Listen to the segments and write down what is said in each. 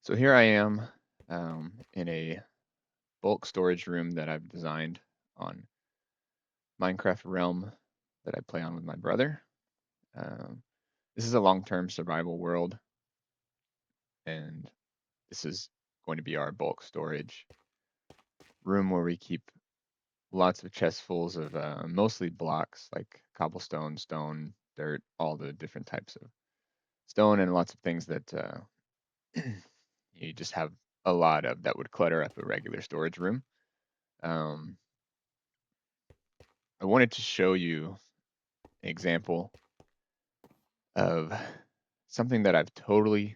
So here I am in a bulk storage room that I've designed on Minecraft Realm that I play on with my brother. Um, this is a long-term survival world, and this is going to be our bulk storage room where we keep lots of chestfuls of mostly blocks like cobblestone, stone, dirt, all the different types of stone, and lots of things that you just have a lot of that would clutter up a regular storage room. Um, I wanted to show you an example of something that I've totally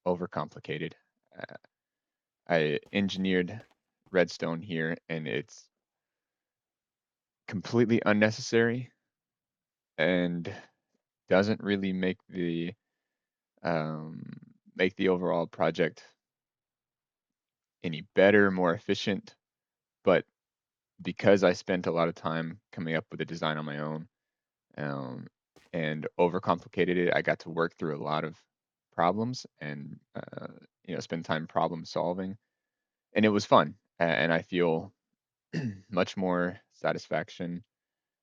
overcomplicated. Uh, I engineered redstone here, and it's completely unnecessary and doesn't really um, make the overall project any better, more efficient. But because I spent a lot of time coming up with a design on my own, um, and overcomplicated it, I got to work through a lot of problems and spend time problem solving, and it was fun. And I feel much more satisfaction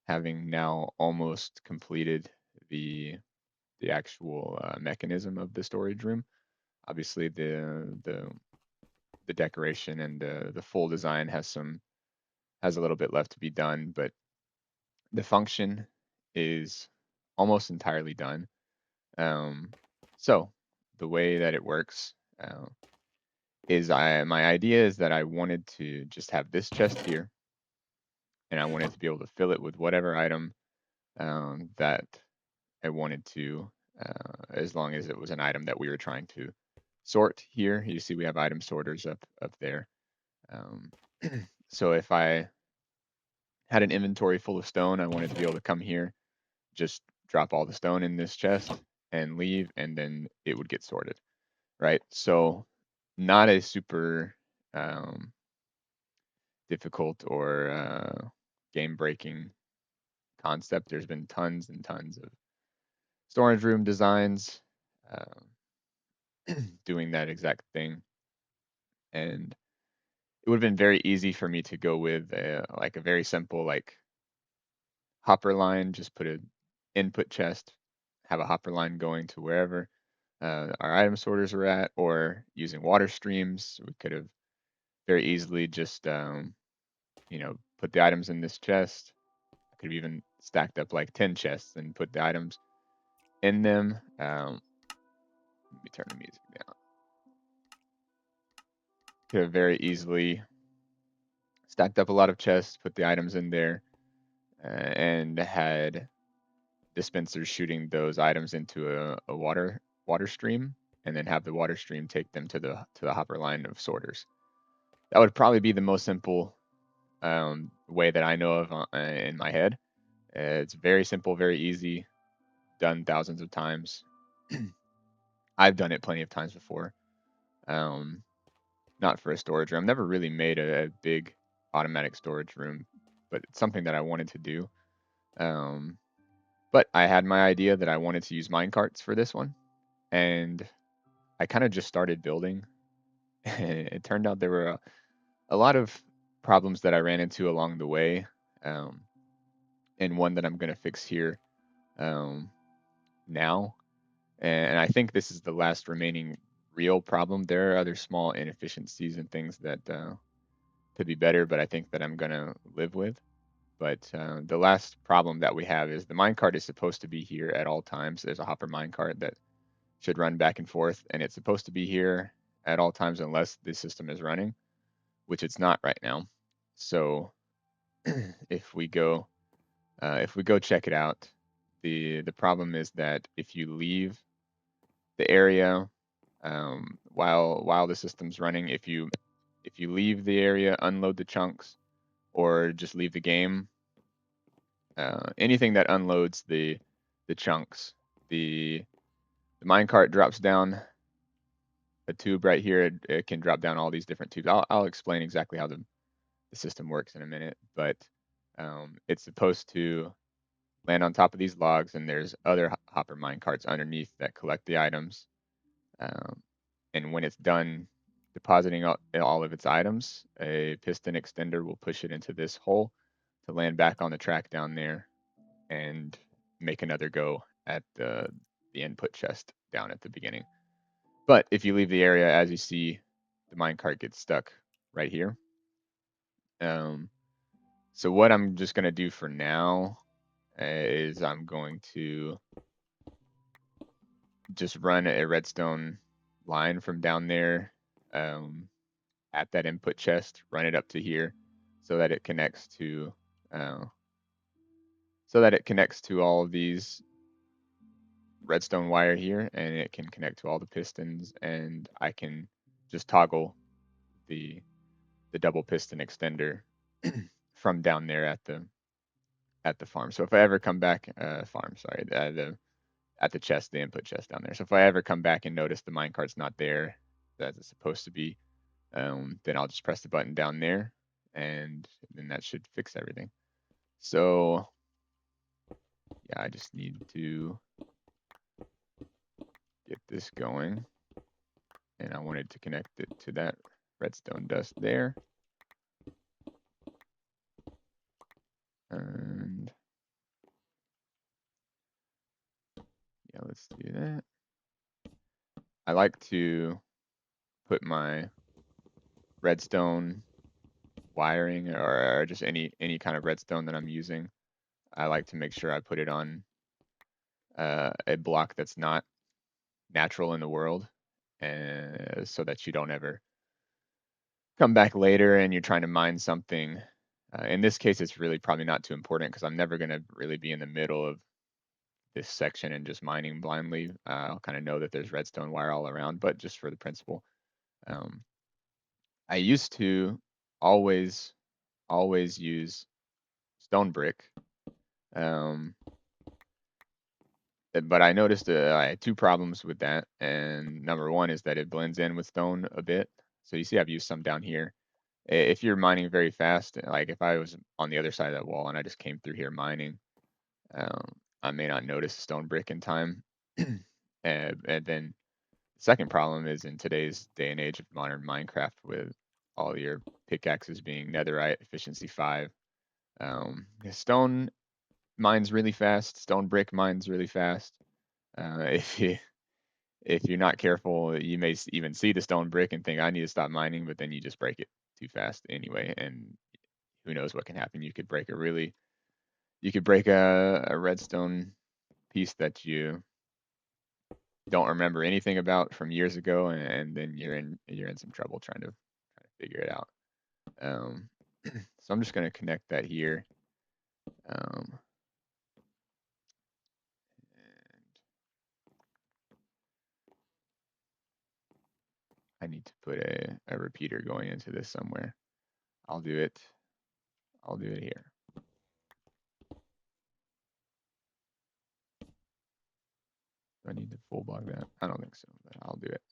having now almost completed the the actual mechanism of the storage room. Obviously, the decoration and the full design has a little bit left to be done, but the function is almost entirely done. Um, so the way that it works is my idea is that I wanted to just have this chest here, and I wanted to be able to fill it with whatever item that I wanted to, as long as it was an item that we were trying to sort here. You see, we have item sorters up there. Um, so if I had an inventory full of stone, I wanted to be able to come here, just drop all the stone in this chest and leave, and then it would get sorted, right? So not a super um, difficult or game breaking concept. There's been tons and tons of storage room designs doing that exact thing, and it would have been very easy for me to go with like a very simple like hopper line. Just put an input chest, have a hopper line going to wherever our item sorters are at, or using water streams. We could have very easily just put the items in this chest. I could have even stacked up like 10 chests and put the items in them. Let me turn the music down. Could have very easily stacked up a lot of chests, put the items in there, and had dispensers shooting those items into a water stream, and then have the water stream take them to the hopper line of sorters. That would probably be the most simple way that I know of in my head. It's very simple, very easy, done thousands of times. I've done it plenty of times before. Um, Not for a storage room. I've never really made a big automatic storage room, but it's something that I wanted to do. Um, but I had my idea that I wanted to use minecarts for this one, and I kind of just started building. It turned out there were a lot of problems that I ran into along the way, um, and one that I'm going to fix here um, now. And I think this is the last remaining real problem. There are other small inefficiencies and things that could be better, but I think that I'm going to live with. But the last problem that we have is the minecart is supposed to be here at all times. There's a hopper minecart that should run back and forth, and it's supposed to be here at all times unless the system is running, which it's not right now. So if we go check it out, the problem is that if you leave the area while the system's running, if you leave the area, unload the chunks, or just leave the game, anything that unloads the chunks, the the minecart drops down a tube right here. It can drop down all these different tubes. I'll explain exactly how the system works in a minute, but it's supposed to land on top of these logs, and there's other hopper mine carts underneath that collect the items. Um, and when it's done depositing all of its items, a piston extender will push it into this hole to land back on the track down there and make another go at the input chest down at the beginning. But if you leave the area, as you see, the minecart gets stuck right here. So what I'm just going to do for now is I'm going to just run a redstone line from down there at that input chest, run it up to here so that it connects to all of these redstone wire here, and it can connect to all the pistons, and I can just toggle the double piston extender from down there at the farm. So if I ever come back, at the chest, the input chest down there. So if I ever come back and notice the minecart's not there as it's supposed to be, then I'll just press the button down there, and then that should fix everything. So yeah, I just need to get this going, and I wanted to connect it to that redstone dust there. And yeah, let's do that. I like to put my redstone wiring or just any kind of redstone that I'm using. I like to make sure I put it on a block that's not natural in the world, and so that you don't ever come back later and you're trying to mine something. In this case, it's really probably not too important because I'm never going to really be in the middle of this section and just mining blindly. I'll kind of know that there's redstone wire all around, but just for the principle. I used to always use stone brick, but I noticed I had two problems with that. And number one is that it blends in with stone a bit. So you see I've used some down here. If you're mining very fast, like if I was on the other side of that wall and I just came through here mining, I may not notice stone brick in time. And then the second problem is in today's day and age of modern Minecraft with all your pickaxes being netherite, efficiency 5. Stone mines really fast, stone brick mines really fast. If you're not careful, you may even see the stone brick and think I need to stop mining, but then you just break it too fast anyway, and who knows what can happen. You could break a redstone piece that you don't remember anything about from years ago, and then you're in some trouble trying to figure it out. So I'm just going to connect that here. And I need to put a repeater going into this somewhere. I'll do it here. Do I need to full block that? I don't think so, but I'll do it.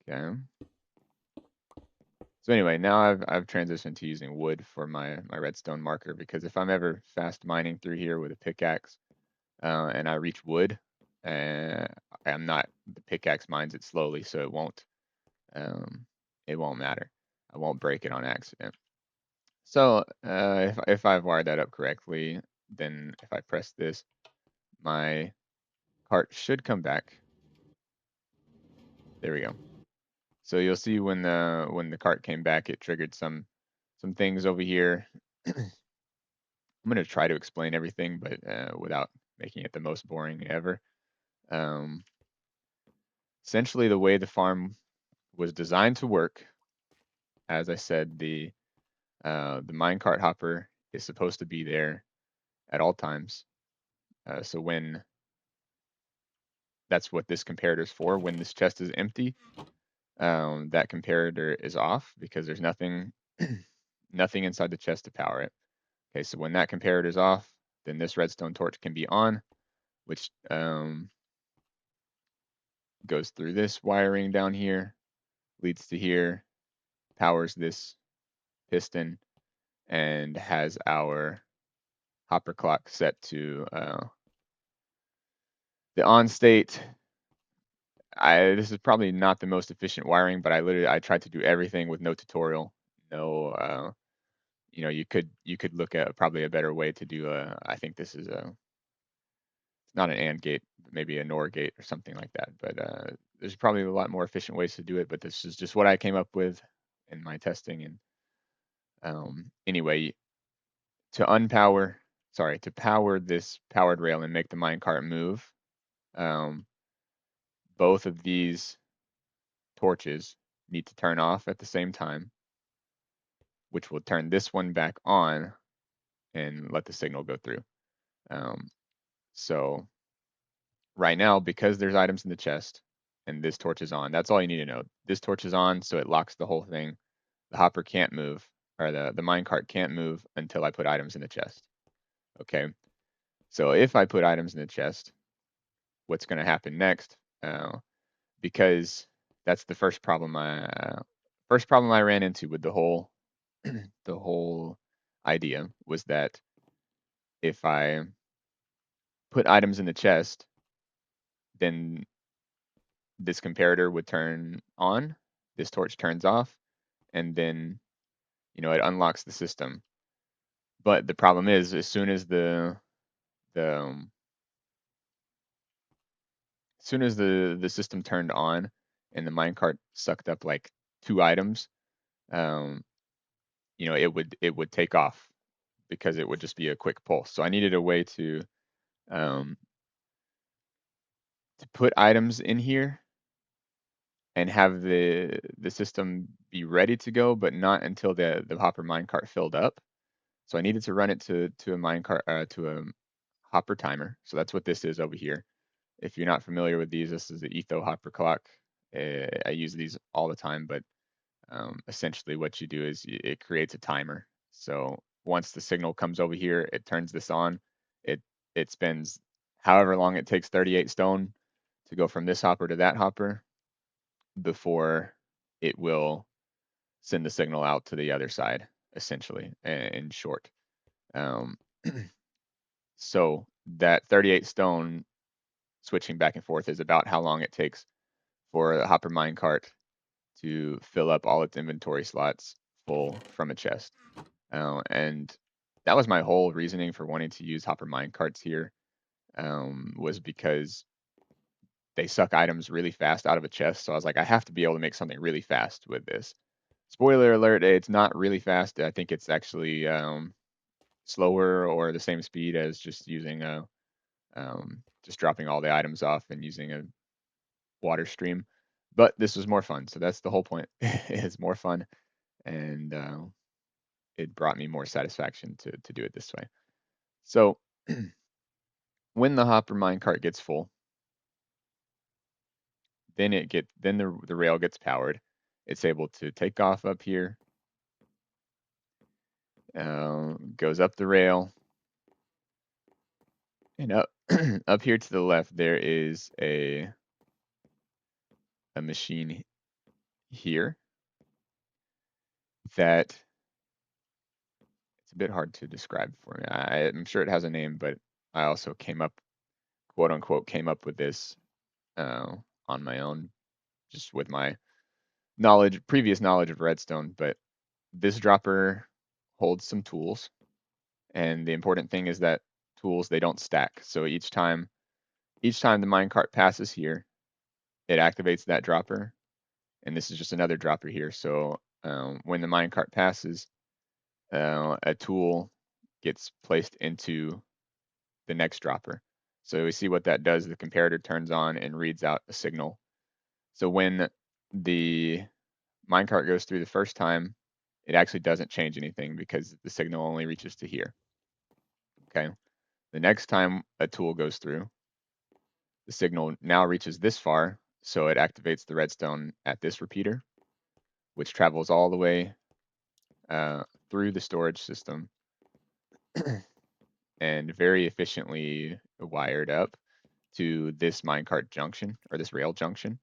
Okay. So anyway, now I've transitioned to using wood for my redstone marker, because if I'm ever fast mining through here with a pickaxe and I reach wood, I'm not, the pickaxe mines it slowly, so it won't matter. I won't break it on accident. So if I've wired that up correctly, then if I press this, my cart should come back. There we go. So you'll see when the cart came back, it triggered some things over here. I'm going to try to explain everything, but without making it the most boring ever. Essentially, the way the farm was designed to work, as I said, the minecart hopper is supposed to be there at all times. So when that's what this comparator is for. When this chest is empty, that comparator is off because there's nothing nothing inside the chest to power it. Okay, so when that comparator is off, then this redstone torch can be on, which goes through this wiring down here, leads to here, powers this piston, and has our hopper clock set to The on state, this is probably not the most efficient wiring, but I tried to do everything with no tutorial, no, you could look at probably a better way to do I think this is it's not an AND gate, but maybe a NOR gate or something like that. But there's probably a lot more efficient ways to do it, but this is just what I came up with in my testing. And anyway, to power this powered rail and make the minecart move, um, both of these torches need to turn off at the same time, which will turn this one back on and let the signal go through. So right now, because there's items in the chest and this torch is on, that's all you need to know. This torch is on, so it locks the whole thing. The hopper can't move, or the minecart can't move until I put items in the chest. Okay, so if I put items in the chest, what's going to happen next? Because that's the first problem I ran into with the whole the whole idea was that if I put items in the chest, then this comparator would turn on, this torch turns off, and then it unlocks the system. But the problem is, as soon as the as soon as the system turned on and the minecart sucked up like 2 items, um, it would take off because it would just be a quick pulse. So I needed a way um, to put items in here and have the system be ready to go, but not until the hopper minecart filled up. So I needed to run it to a minecart to a hopper timer. So that's what this is over here. If you're not familiar with these, this is the Etho hopper clock. I use these all the time, but essentially what you do is it creates a timer. So once the signal comes over here, it turns this on. It it spends however long it takes 38 stone to go from this hopper to that hopper before it will send the signal out to the other side, essentially, in short. Um, so that 38 stone switching back and forth is about how long it takes for the hopper minecart to fill up all its inventory slots full from a chest. And that was my whole reasoning for wanting to use hopper minecarts here, was because they suck items really fast out of a chest. So I was like, I have to be able to make something really fast with this. Spoiler alert, it's not really fast. I think it's actually slower or the same speed as just using just dropping all the items off and using a water stream. But this was more fun. So that's the whole point. It's more fun. And it brought me more satisfaction to do it this way. So when the hopper minecart gets full, then the rail gets powered. It's able to take off up here, goes up the rail, and up up here to the left there is a machine here that it's a bit hard to describe for me. I'm sure it has a name, but I also quote unquote, came up with this on my own, just with my previous knowledge of redstone. But this dropper holds some tools, and the important thing is that tools, they don't stack. So each time the minecart passes here, it activates that dropper, and this is just another dropper here. So when the minecart passes, a tool gets placed into the next dropper. So we see what that does. The comparator turns on and reads out a signal. So when the minecart goes through the first time, it actually doesn't change anything because the signal only reaches to here. Okay. The next time a tool goes through, the signal now reaches this far, so it activates the redstone at this repeater, which travels all the way through the storage system and very efficiently wired up to this minecart junction or this rail junction.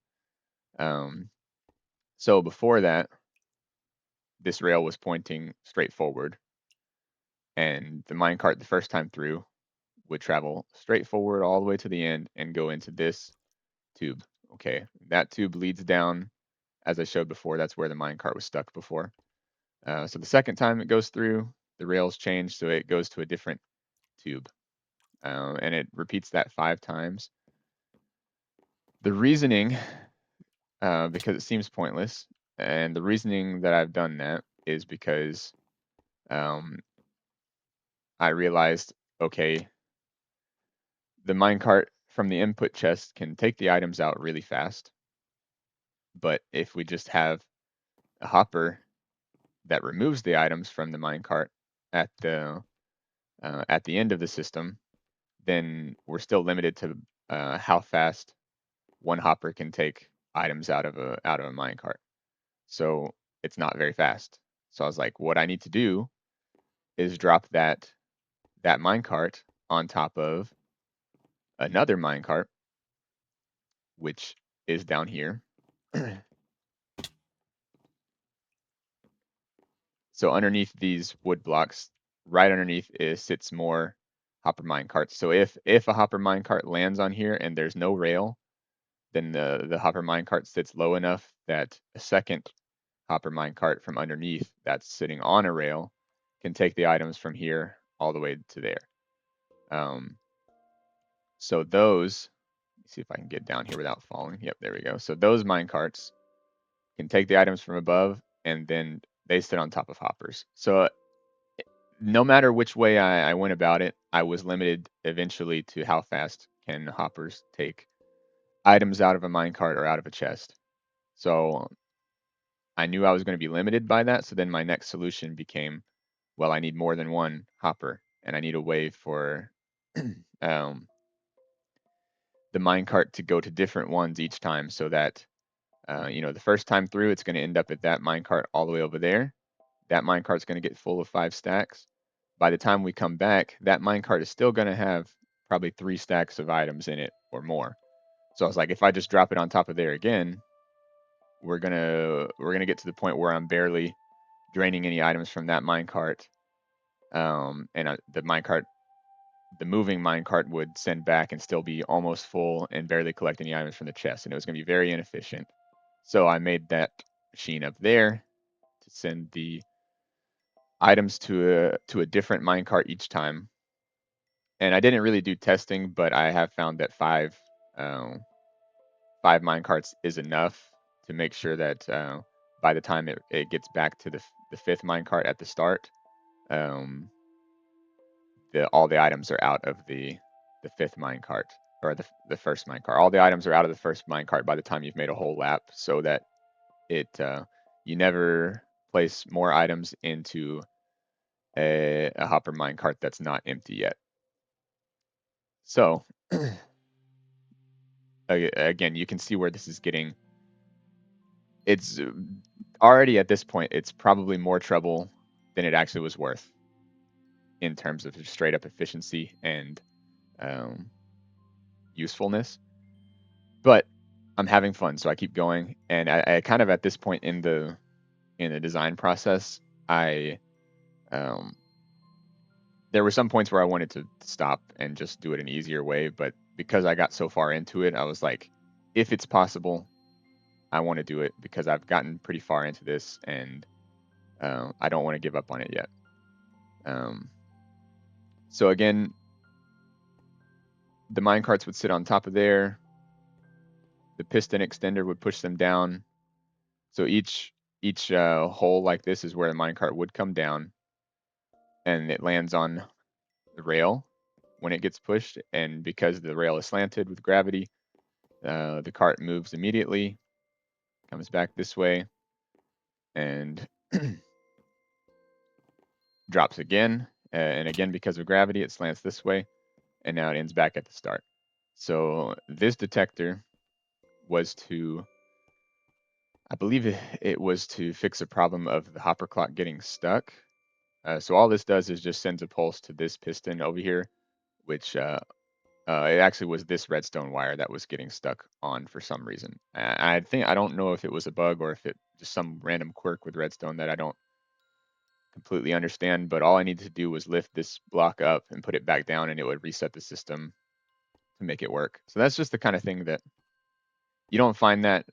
So before that, this rail was pointing straight forward, and the minecart the first time through would travel straight forward all the way to the end and go into this tube. Okay, that tube leads down, as I showed before. That's where the minecart was stuck before. So the second time it goes through, the rails change, so it goes to a different tube, and it repeats that 5 times. The reasoning, because it seems pointless, and the reasoning that I've done that is because I realized, okay, the minecart from the input chest can take the items out really fast, but if we just have a hopper that removes the items from the minecart at the end of the system, then we're still limited to how fast one hopper can take items out of a minecart. So it's not very fast. So I was like, what I need to do is drop that minecart on top of another minecart, which is down here. So underneath these wood blocks, right underneath sits more hopper minecarts. So if a hopper minecart lands on here and there's no rail, then the hopper minecart sits low enough that a second hopper minecart from underneath that's sitting on a rail can take the items from here all the way to there. So those, let's see if I can get down here without falling. Yep, there we go. So those minecarts can take the items from above, and then they sit on top of hoppers. So no matter which way I went about it, I was limited eventually to how fast can hoppers take items out of a minecart or out of a chest. So I knew I was going to be limited by that. So then my next solution became, well, I need more than one hopper, and I need a way for the minecart to go to different ones each time, so that the first time through, it's going to end up at that minecart all the way over there. That minecart's going to get full of 5 stacks. By the time we come back, that minecart is still going to have probably 3 stacks of items in it or more. So I was like, if I just drop it on top of there again, we're gonna get to the point where I'm barely draining any items from that minecart, and the moving minecart would send back and still be almost full and barely collect any items from the chest, and it was going to be very inefficient. So I made that machine up there to send the items to a different minecart each time. And I didn't really do testing, but I have found that 5 minecarts is enough to make sure that by the time it gets back to the 5th minecart at the start, um, all the items are out of the 5th minecart, or the first minecart. All the items are out of the first minecart by the time you've made a whole lap, so that you never place more items into a hopper minecart that's not empty yet. So again, you can see where this is getting. It's already at this point, it's probably more trouble than it actually was worth in terms of just straight up efficiency and usefulness. But I'm having fun, so I keep going. And I kind of at this point in the design process, I there were some points where I wanted to stop and just do it an easier way, but because I got so far into it, I was like, if it's possible, I want to do it because I've gotten pretty far into this, and I don't want to give up on it yet. So again, the minecarts would sit on top of there. The piston extender would push them down. So each hole like this is where the minecart would come down, and it lands on the rail when it gets pushed. And because the rail is slanted with gravity, the cart moves immediately, comes back this way, and drops again. And again, because of gravity, it slants this way, and now it ends back at the start. So this detector was to, I believe it was to fix a problem of the hopper clock getting stuck. So all this does is just sends a pulse to this piston over here, which it actually was this redstone wire that was getting stuck on for some reason. I don't know if it was a bug or if it just some random quirk with redstone that I don't completely understand, but all I needed to do was lift this block up and put it back down, and it would reset the system to make it work. So that's just the kind of thing that you don't find out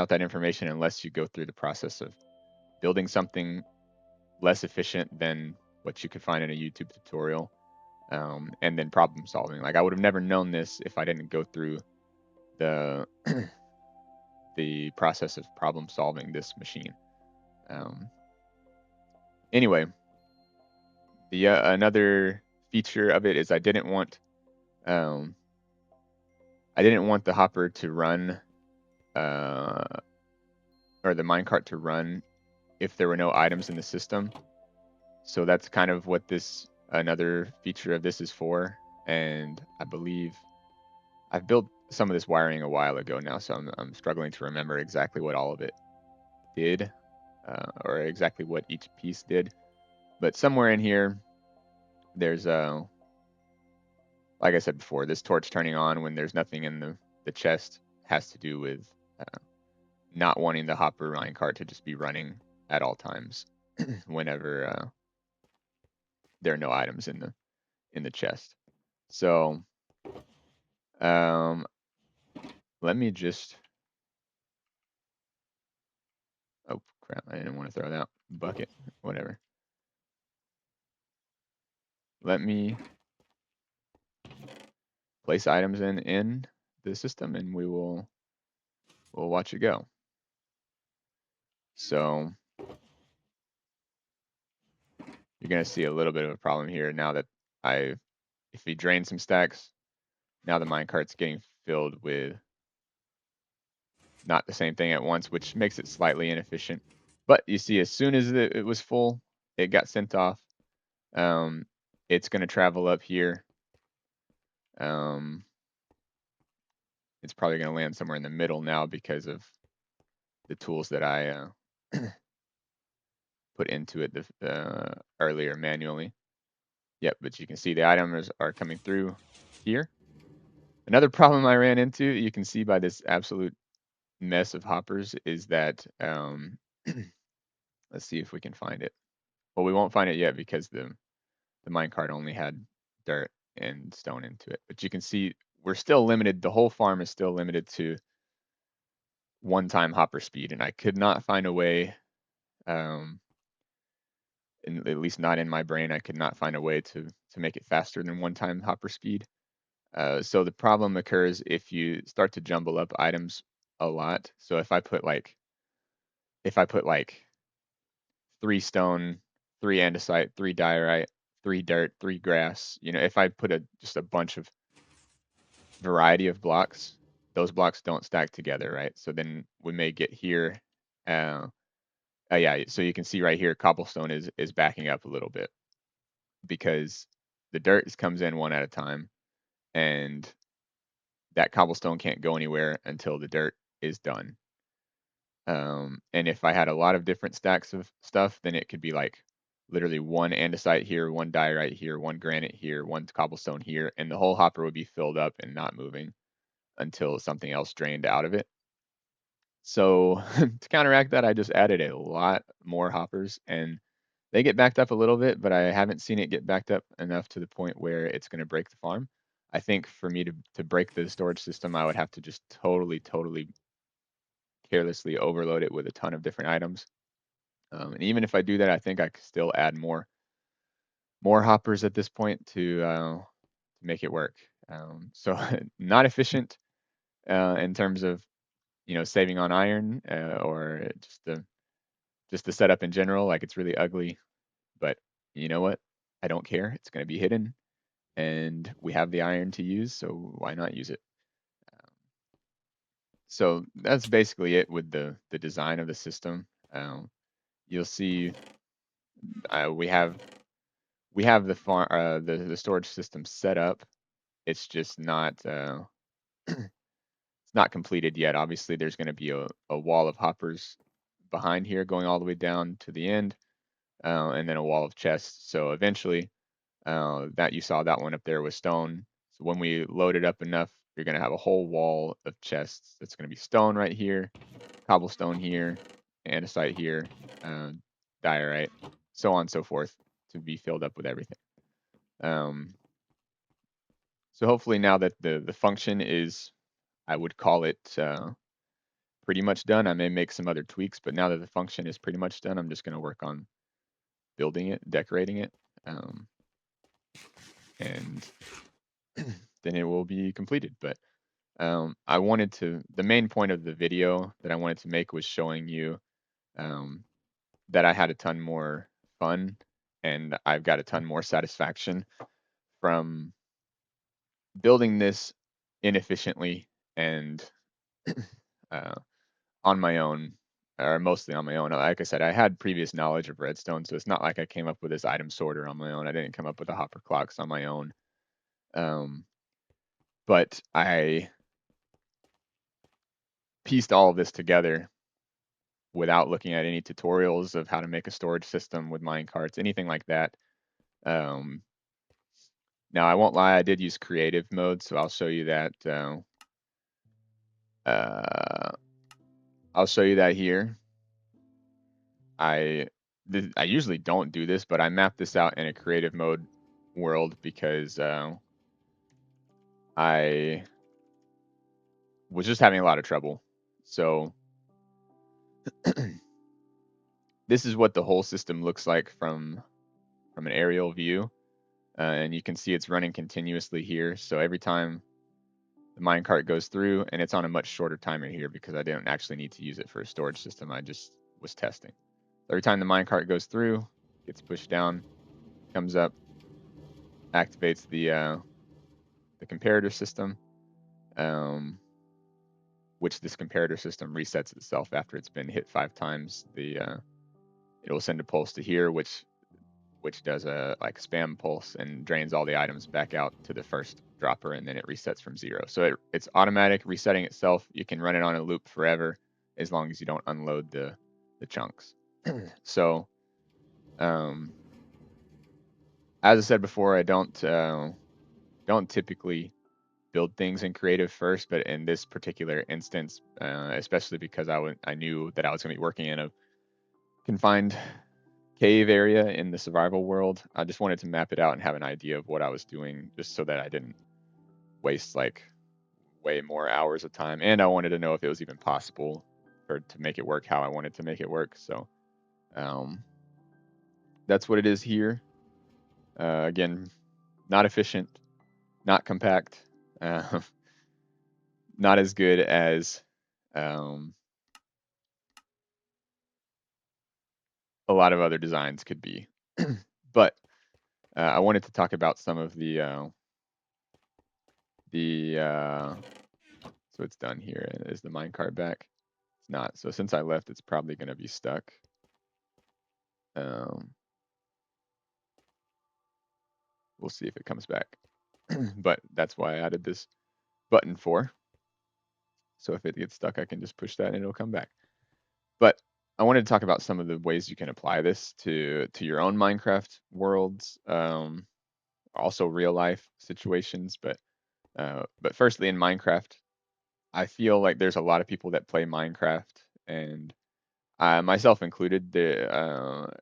that information unless you go through the process of building something less efficient than what you could find in a YouTube tutorial, and then problem solving. Like I would have never known this if I didn't go through the the process of problem solving this machine. Anyway, the another feature of it is I didn't want the hopper to run or the minecart to run if there were no items in the system. So that's kind of what this another feature of this is for. And I believe I've built some of this wiring a while ago now, so I'm struggling to remember exactly what all of it did, or exactly what each piece did. But somewhere in here, there's like I said before, this torch turning on when there's nothing in the chest has to do with not wanting the hopper minecart to just be running at all times whenever there are no items in the chest. So let me just, oh crap, I didn't want to throw that bucket, whatever. Let me place items in the system and we'll watch it go. So you're gonna see a little bit of a problem here now that if we drain some stacks, now the minecart's getting filled with not the same thing at once, which makes it slightly inefficient. But you see, as soon as it was full, it got sent off. It's going to travel up here. It's probably going to land somewhere in the middle now because of the tools that I put into it earlier manually. Yep, but you can see the items are coming through here. Another problem I ran into, you can see by this absolute mess of hoppers, is that let's see if we can find it. Well, we won't find it yet because the minecart only had dirt and stone into it. But you can see we're still limited. The whole farm is still limited to one-time hopper speed, and I could not find a way, at least not in my brain, I could not find a way to make it faster than one-time hopper speed. So the problem occurs if you start to jumble up items a lot. So if I put like 3 stone, 3 andesite, 3 diorite, 3 dirt, 3 grass, if I put just a bunch of variety of blocks, those blocks don't stack together, right? So then we may get here. Yeah, so you can see right here, cobblestone is backing up a little bit because the dirt comes in one at a time, and that cobblestone can't go anywhere until the dirt is done. And if I had a lot of different stacks of stuff, then it could be like literally 1 andesite here, 1 diorite here, 1 granite here, 1 cobblestone here, and the whole hopper would be filled up and not moving until something else drained out of it. So to counteract that, I just added a lot more hoppers, and they get backed up a little bit, but I haven't seen it get backed up enough to the point where it's going to break the farm. I think for me to break the storage system, I would have to just totally carelessly overload it with a ton of different items. And even if I do that, I think I could still add more hoppers at this point to make it work. So not efficient in terms of saving on iron, or just the setup in general. Like it's really ugly, but you know what? I don't care. It's going to be hidden, and we have the iron to use, so why not use it? So that's basically it with the design of the system. You'll see we have the farm the storage system set up. It's just not it's not completed yet. Obviously, there's going to be a wall of hoppers behind here going all the way down to the end, and then a wall of chests. So eventually, that you saw that one up there was stone. So when we load it up enough, you're going to have a whole wall of chests. That's going to be stone right here, cobblestone here, andesite here, diorite. so on and so forth to be filled up with everything. So hopefully now that the function is, I would call it pretty much done. I may make some other tweaks, but now that the function is pretty much done, I'm just going to work on building it, decorating it, and then it will be completed. But I wanted to, the main point of the video that I wanted to make was showing you that I had a ton more fun and I've got a ton more satisfaction from building this inefficiently and uh, on my own, or mostly on my own. Like I said, I had previous knowledge of redstone, so it's not like I came up with this item sorter on my own. I didn't come up with the hopper clocks on my own. But I pieced all of this together without looking at any tutorials of how to make a storage system with minecarts, anything like that. Now, I won't lie, I did use creative mode, so I'll show you that. I'll show you that here. I usually don't do this, but I mapped this out in a creative mode world because I was just having a lot of trouble. So this is what the whole system looks like from an aerial view. And you can see it's running continuously here. So every time the minecart goes through, and it's on a much shorter timer here because I didn't actually need to use it for a storage system. I just was testing. Every time the minecart goes through, gets pushed down, comes up, activates the comparator system, which this comparator system resets itself after it's been hit 5 times. It will send a pulse to here, which does a like spam pulse and drains all the items back out to the first dropper, and then it resets from 0. So it's automatic resetting itself. You can run it on a loop forever as long as you don't unload the chunks. So as I said before, I don't typically build things in creative first, but in this particular instance, especially because I knew that I was going to be working in a confined cave area in the survival world, I just wanted to map it out and have an idea of what I was doing, just so that I didn't waste like way more hours of time. And I wanted to know if it was even possible to make it work how I wanted to make it work. So that's what it is here. Again, not efficient, not compact, not as good as a lot of other designs could be. But I wanted to talk about some of so it's done here. Is the minecart back? It's not. So since I left, it's probably going to be stuck. We'll see if it comes back. But that's why I added this button for. So if it gets stuck, I can just push that and it'll come back. But I wanted to talk about some of the ways you can apply this to your own Minecraft worlds, also real life situations. But firstly, in Minecraft, I feel like there's a lot of people that play Minecraft, and myself included, or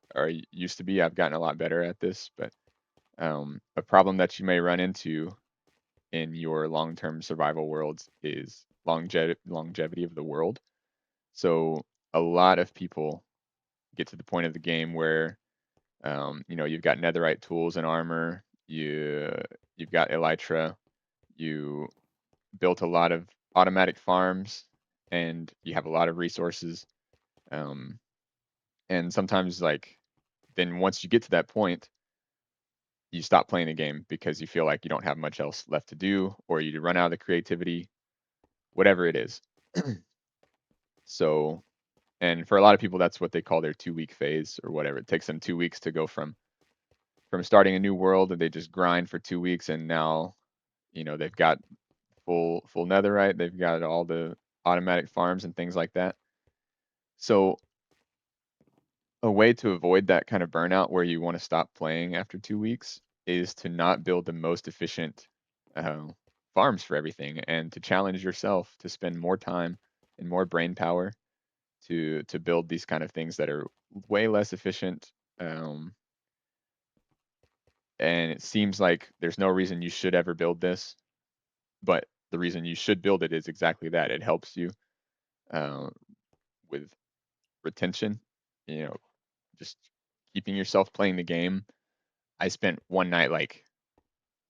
used to be. I've gotten a lot better at this, but a problem that you may run into in your long-term survival worlds is longevity of the world. So a lot of people get to the point of the game where you've got netherite tools and armor, you've got elytra, you built a lot of automatic farms, and you have a lot of resources. And sometimes, like, then once you get to that point, you stop playing the game because you feel like you don't have much else left to do, or you run out of the creativity, whatever it is. So, and for a lot of people, that's what they call their 2-week phase or whatever. It takes them 2 weeks to go from starting a new world, and they just grind for 2 weeks, and now they've got full netherite, they've got all the automatic farms and things like that. So a way to avoid that kind of burnout where you want to stop playing after 2 weeks is to not build the most efficient farms for everything, and to challenge yourself to spend more time and more brain power to build these kind of things that are way less efficient, Um, and it seems like there's no reason you should ever build this, but the reason you should build it is exactly that. It helps you uh, with retention, you know, just keeping yourself playing the game. I spent one night like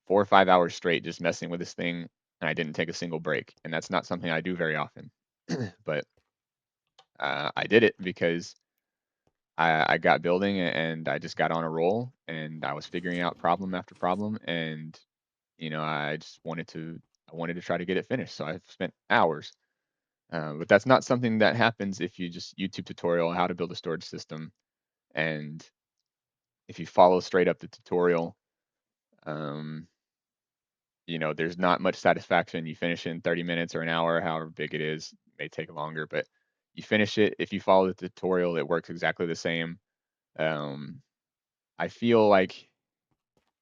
4 or 5 hours straight just messing with this thing, and I didn't take a single break. And that's not something I do very often. But I did it because I got building and I just got on a roll and I was figuring out problem after problem. And, I just I wanted to try to get it finished. So I spent hours. But that's not something that happens if you just YouTube tutorial how to build a storage system. And if you follow straight up the tutorial, um, there's not much satisfaction. You finish it in 30 minutes or an hour, however big it is. It may take longer, but you finish it. If you follow the tutorial, it works exactly the same. Um, I feel like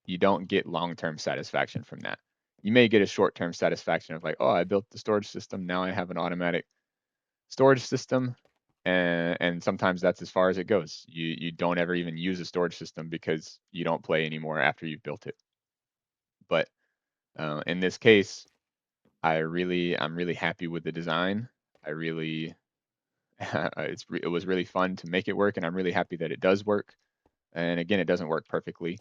you don't get long-term satisfaction from that. You may get a short-term satisfaction of like, oh, I built the storage system. Now I have an automatic storage system. And sometimes that's as far as it goes. You don't ever even use a storage system because you don't play anymore after you've built it. But in this case, I'm really happy with the design. I really it was really fun to make it work, and I'm really happy that it does work. And again, it doesn't work perfectly.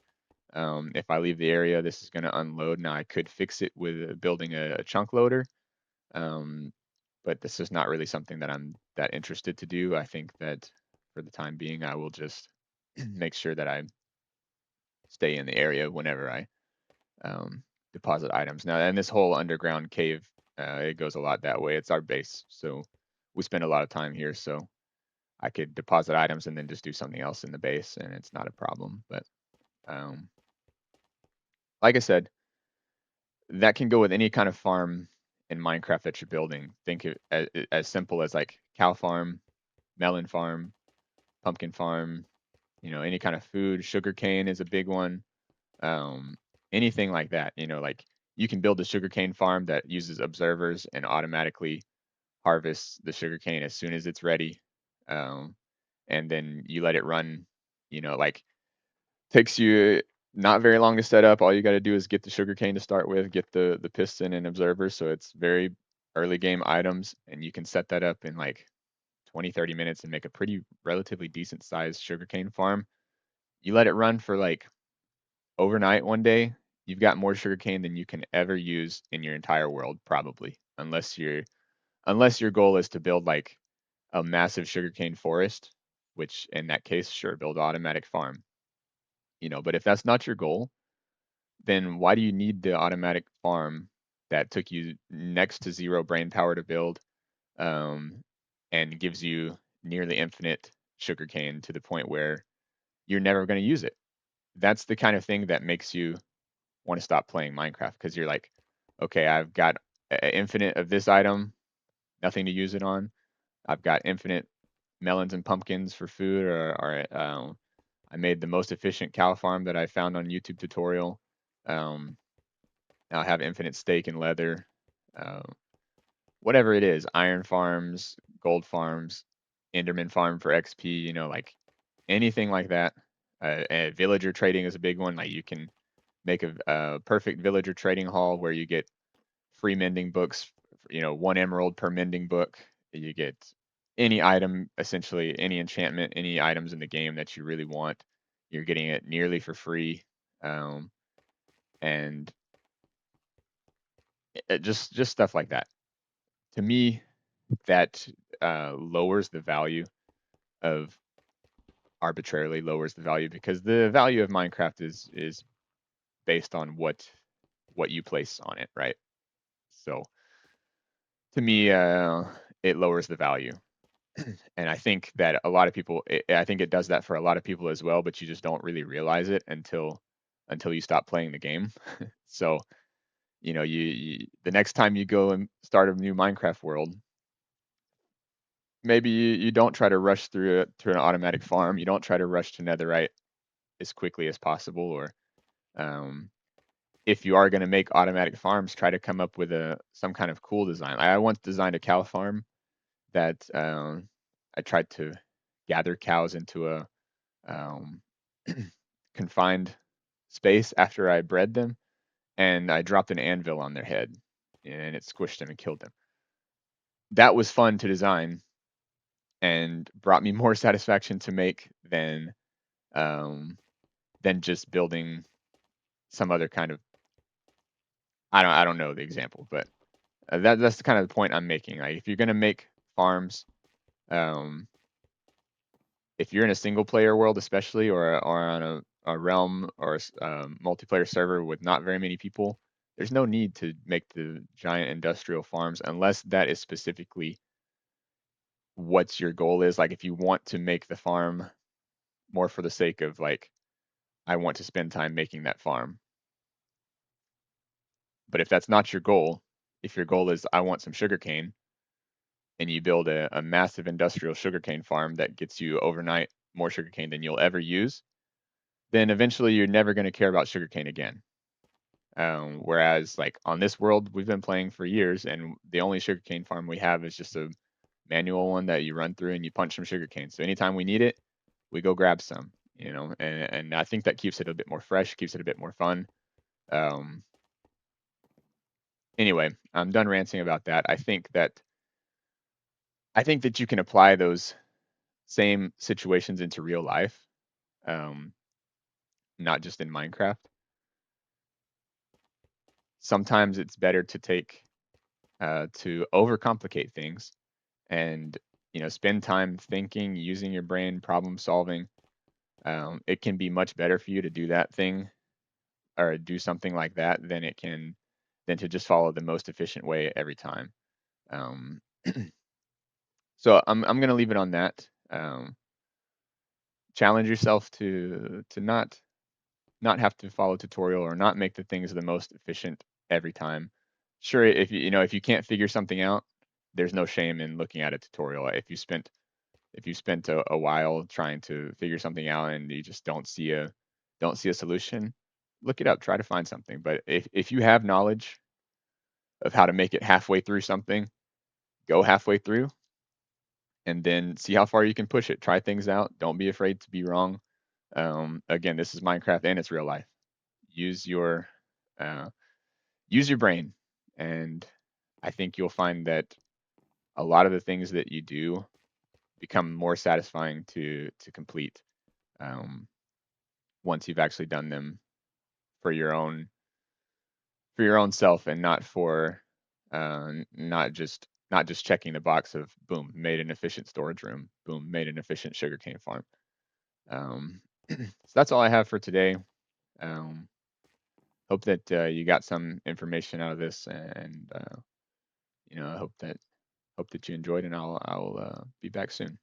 If I leave the area, this is going to unload. Now I could fix it with building a chunk loader, um, but this is not really something that I'm that interested to do. I think that for the time being, I will just make sure that I stay in the area whenever I um, deposit items. Now, and this whole underground cave, it goes a lot that way. It's our base, so we spend a lot of time here. So I could deposit items and then just do something else in the base, and it's not a problem. But um, like I said, that can go with any kind of farm in Minecraft that you're building. Think of as simple as like cow farm, melon farm, pumpkin farm. Any kind of food. Sugarcane is a big one. Um, Anything like that. Like you can build a sugarcane farm that uses observers and automatically harvests the sugarcane as soon as it's ready. Um, and then you let it run. Like takes you not very long to set up. All you got to do is get the sugarcane to start with, get the piston and observer. So it's very early game items, and you can set that up in like 20, 30 minutes and make a pretty relatively decent sized sugarcane farm. You let it run for like overnight one day, you've got more sugarcane than you can ever use in your entire world, probably, unless your goal is to build like a massive sugarcane forest, which in that case, sure, build automatic farm. But if that's not your goal, then why do you need the automatic farm that took you next to zero brain power to build, um, and gives you nearly infinite sugarcane to the point where you're never going to use it? That's the kind of thing that makes you want to stop playing Minecraft because you're like, okay, I've got infinite of this item, nothing to use it on. I've got infinite melons and pumpkins for food, or I made the most efficient cow farm that I found on YouTube tutorial. Um, Now I have infinite steak and leather, uh, whatever it is, iron farms, gold farms, Enderman farm for XP. Like anything like that. And villager trading is a big one. Like you can make a perfect villager trading hall where you get free mending books, 1 emerald per mending book. You get any item, essentially any enchantment, any items in the game that you really want. You're getting it nearly for free. Um, and just stuff like that. To me, that lowers the value of arbitrarily lowers the value because the value of Minecraft is based on what you place on it, right? So to me, it lowers the value. And I think that a lot of people, I think it does that for a lot of people as well, but you just don't really realize it until you stop playing the game. So, the next time you go and start a new Minecraft world, maybe you don't try to rush through it through an automatic farm. You don't try to rush to netherite as quickly as possible, or um, if you are going to make automatic farms, try to come up with some kind of cool design. I once designed a cow farm that I tried to gather cows into a confined space after I bred them, and I dropped an anvil on their head, and it squished them and killed them. That was fun to design and brought me more satisfaction to make um, than just building some other kind of I don't know the example, but that's the kind of the point I'm making. Like if you're gonna make farms, um, if you're in a single player world, especially, or on a realm or multiplayer server with not very many people, there's no need to make the giant industrial farms unless that is specifically what your goal is. Like if you want to make the farm more for the sake of like, I want to spend time making that farm. But if that's not your goal, if your goal is I want some sugarcane, and you build a massive industrial sugarcane farm that gets you overnight more sugarcane than you'll ever use, then eventually you're never going to care about sugarcane again. Whereas, like on this world, we've been playing for years, and the only sugarcane farm we have is just a manual one that you run through and you punch some sugarcane. So anytime we need it, we go grab some. And I think that keeps it a bit more fresh, keeps it a bit more fun. Um, anyway, I'm done ranting about that. I think that you can apply those same situations into real life, um, not just in Minecraft. Sometimes it's better to overcomplicate things and spend time thinking, using your brain, problem solving. It can be much better for you to do that thing or do something like that than to just follow the most efficient way every time. Um, so I'm gonna leave it on that. Challenge yourself to not have to follow tutorial or not make the things the most efficient every time. Sure, if you can't figure something out, there's no shame in looking at a tutorial. If you spent a while trying to figure something out and you just don't see a solution, look it up, try to find something. But if you have knowledge of how to make it halfway through something, go halfway through and then see how far you can push it. Try things out. Don't be afraid to be wrong. Again, this is Minecraft and it's real life. Use your uh, use your brain, and I think you'll find that a lot of the things that you do become more satisfying to complete once you've actually done them for your own self, and not just checking the box of boom, made an efficient storage room, boom, made an efficient sugarcane farm. So that's all I have for today. Um, hope that you got some information out of this, and I hope that you enjoyed, and I'll be back soon.